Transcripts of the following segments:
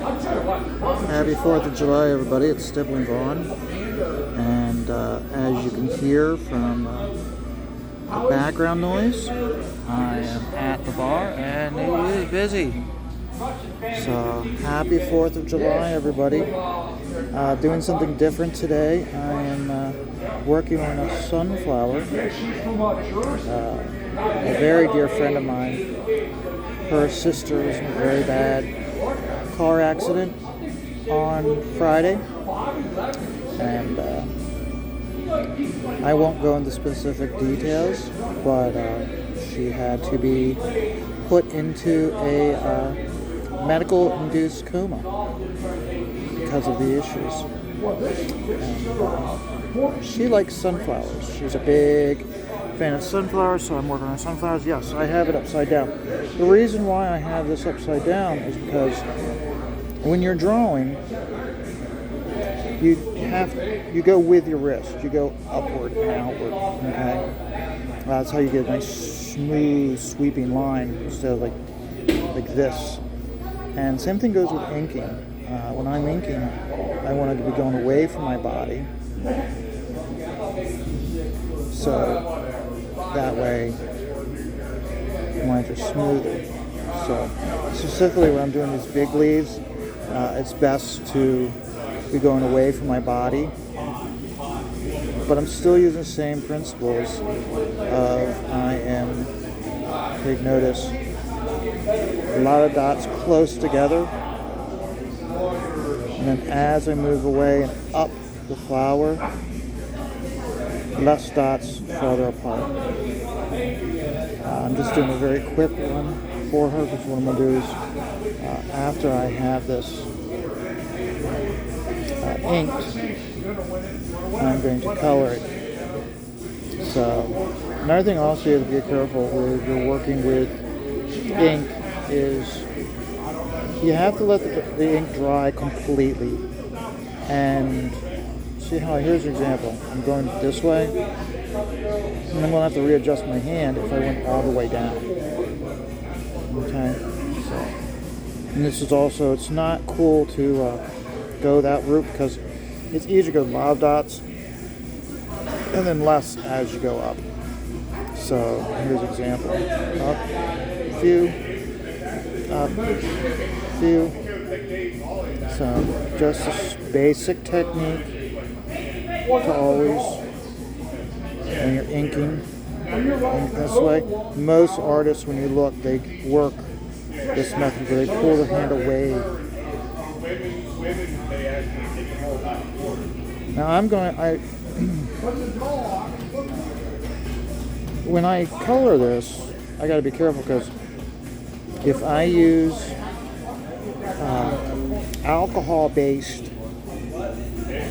Happy 4th of July, everybody. It's Stippling on. And as you can hear from the background noise, I am at the bar and it is busy. So, happy 4th of July, everybody. Doing something different today. I am working on a sunflower. A very dear friend of mine, her sister was in a very bad car accident on Friday, and I won't go into specific details, but she had to be put into a medical-induced coma because of the issues. And she likes sunflowers. She's a big fan of sunflowers, so I'm working on sunflowers. Yes, I have it upside down. The reason why I have this upside down is because when you're drawing, you go with your wrist. You go upward and outward. Okay, that's how you get a nice, smooth, sweeping line instead of like this. And same thing goes with inking. When I'm inking, I want it to be going away from my body, so that way lines are smoother. So specifically when I'm doing these big leaves, it's best to be going away from my body, but I'm still using the same principles of I am, take notice, a lot of dots close together, and then as I move away and up the flower, less dots farther apart. I'm just doing a very quick one for her, because what I'm going to do is after I have this inked, I'm going to color it. So another thing also you have to be careful with you're working with ink is you have to let the ink dry completely. And see how, here's an example. I'm going this way, and I'm going to have to readjust my hand if I went all the way down. Okay? So, and this is also, it's not cool to go that route, because it's easier to go a lot of dots and then less as you go up. So here's an example. Up, few, up, few. So just this basic technique to always, when you're inking, ink this way. Most artists, when you look, they work this method where they pull their hand away. Now when I color this, I got to be careful, because if I use alcohol-based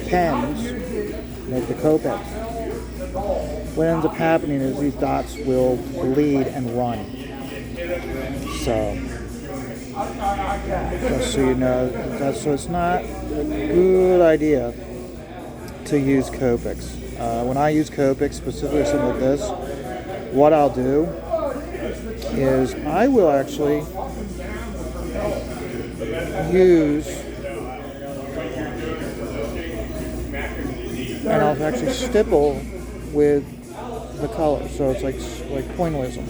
pens, like the Copics, what ends up happening is these dots will bleed and run. So, just so you know, so it's not a good idea to use Copics. When I use Copics, specifically something like this, what I'll do is I will actually use, and I'll actually stipple with the color, so it's like pointillism.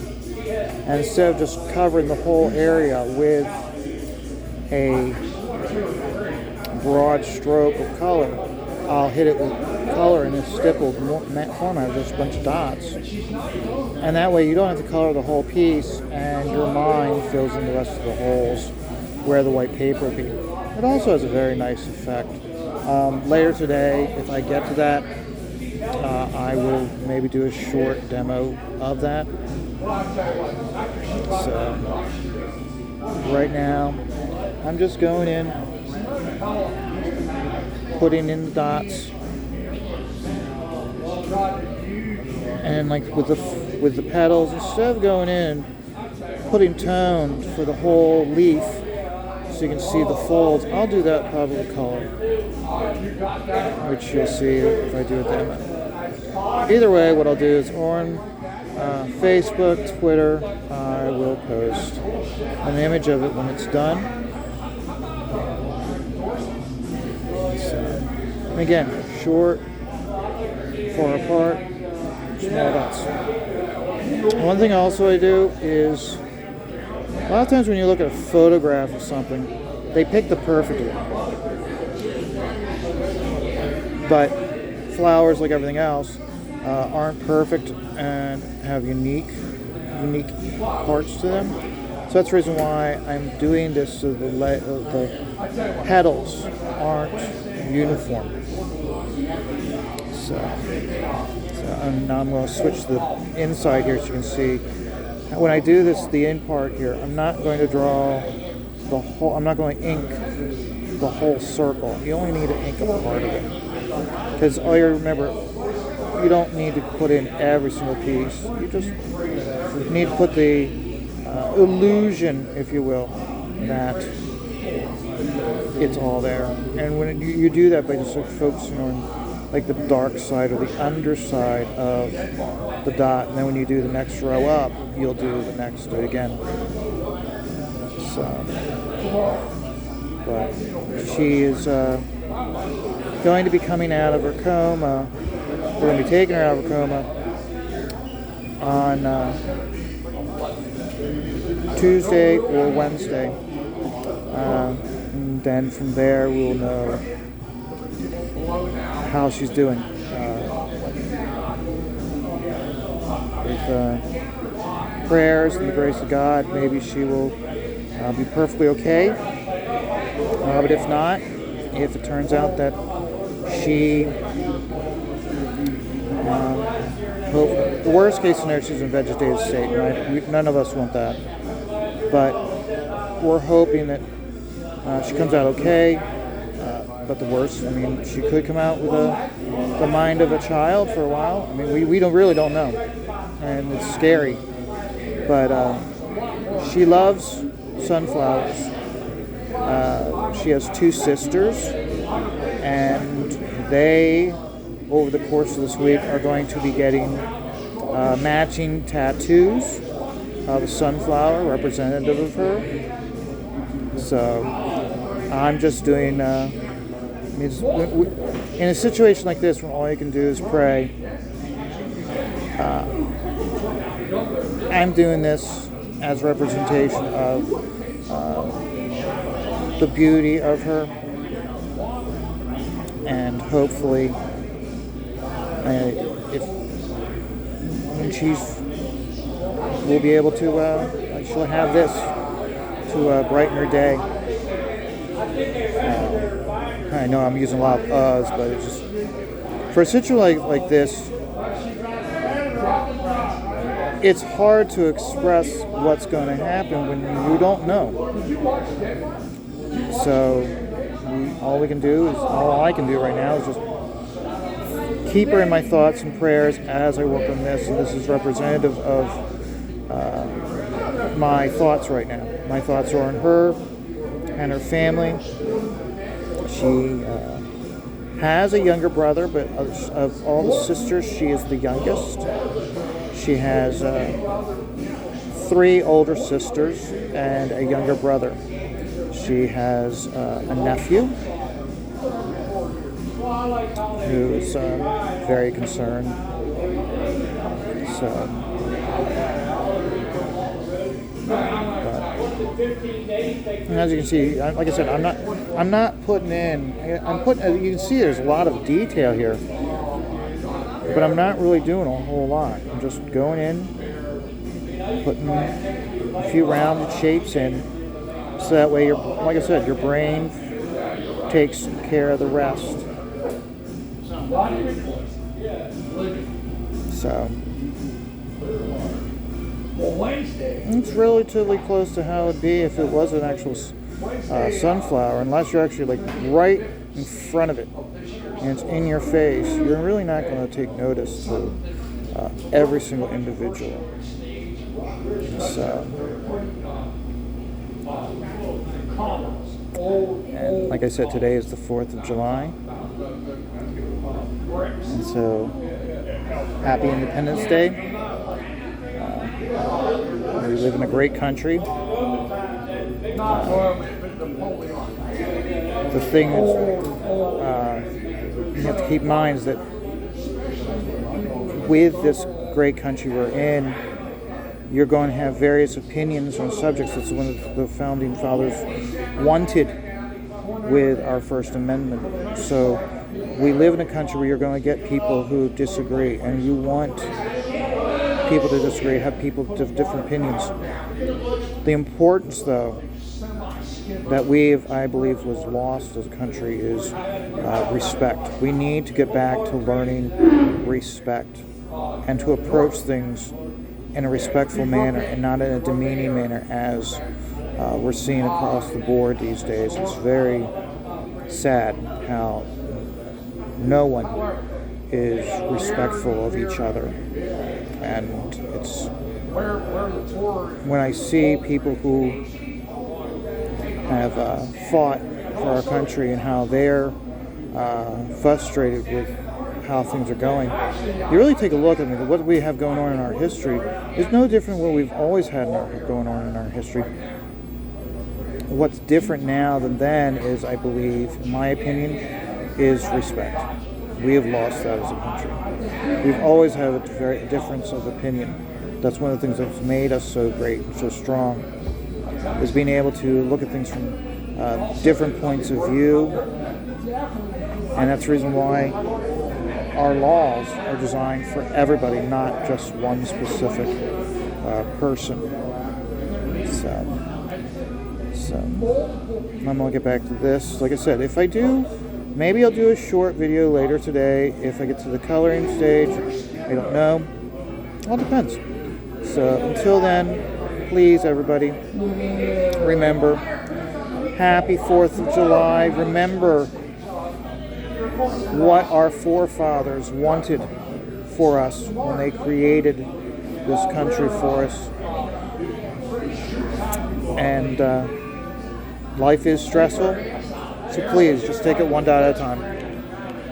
And instead of just covering the whole area with a broad stroke of color, I'll hit it with color in a stippled format, just a bunch of dots. And that way you don't have to color the whole piece, and your mind fills in the rest of the holes where the white paper would be. It also has a very nice effect. Later today, if I get to that, I will maybe do a short demo of that. So right now, I'm just going in, putting in the dots, and like with the petals, instead of going in, putting tone for the whole leaf, so you can see the folds. I'll do that probably with color, which you'll see if I do a demo. Either way, what I'll do is on Facebook, Twitter, I will post an image of it when it's done. again, short, far apart, small dots. One thing also I do is, a lot of times when you look at a photograph of something, they pick the perfect one. But flowers, like everything else, aren't perfect and have unique parts to them. So that's the reason why I'm doing this, so the petals aren't uniform. So now I'm going to switch the inside here so you can see. When I do this, the in part here, I'm not going to draw the whole, I'm not going to ink the whole circle. You only need to ink a part of it. Because all you remember, you don't need to put in every single piece. You just need to put the illusion, if you will, that it's all there. And when you do that by just focusing on like the dark side or the underside of the dot, and then when you do the next row up, you'll do the next again. So, but she is going to be coming out of her coma. We're going to be taking her out of her coma on Tuesday or Wednesday. And then from there we'll know how she's doing. With prayers and the grace of God, maybe she will be perfectly okay. But if not, if it turns out that she, the worst case scenario, she's in vegetative state, right? None of us want that. But we're hoping that she comes out okay. But the worst, I mean, she could come out with the mind of a child for a while. I mean, we really don't know, and it's scary. But she loves sunflowers. She has 2 sisters, and they, over the course of this week, are going to be getting matching tattoos of a sunflower representative of her. So I'm just doing, in a situation like this when all you can do is pray, I'm doing this as representation of the beauty of her, and hopefully we'll be able to, she'll have this to brighten her day. I know I'm using a lot of uhs, but it's just, for a situation like this, it's hard to express what's going to happen when you don't know. So all I can do right now is just keep her in my thoughts and prayers as I work on this. And this is representative of my thoughts right now. My thoughts are on her and her family. She has a younger brother, but of all the sisters, she is the youngest. She has 3 older sisters and a younger brother. She has a nephew who's very concerned. So, and as you can see, like I said, I'm not putting in. You can see there's a lot of detail here, but I'm not really doing a whole lot. I'm just going in, putting a few rounded shapes in, so that way, like I said, your brain takes care of the rest. So it's relatively close to how it'd be if it was an actual sunflower, unless you're actually like right in front of it and it's in your face. You're really not going to take notice to every single individual. So, and like I said, today is the 4th of July, and so happy Independence Day. We live in a great country. The thing is, you have to keep in mind is that with this great country we're in, you're going to have various opinions on subjects. That's one of the founding fathers wanted with our First Amendment. So we live in a country where you're going to get people who disagree, and you want people to disagree, have people with different opinions. The importance, though, that I believe, was lost as a country is respect. We need to get back to learning respect and to approach things in a respectful manner and not in a demeaning manner as we're seeing across the board these days. It's very sad how no one is respectful of each other. And it's when I see people who have fought for our country and how they're frustrated with how things are going, you really take a look at what we have going on in our history is no different than what we've always had going on in our history. What's different now than then is, I believe, in my opinion, is respect. We have lost that as a country. We've always had a difference of opinion. That's one of the things that's made us so great and so strong, is being able to look at things from different points of view. And that's the reason why our laws are designed for everybody, not just one specific person. So I'm going to get back to this. Like I said, if I do, maybe I'll do a short video later today. If I get to the coloring stage, I don't know. It all depends. So until then, please, everybody, remember, happy 4th of July. Remember what our forefathers wanted for us when they created this country for us. And life is stressful, so please just take it one day at a time.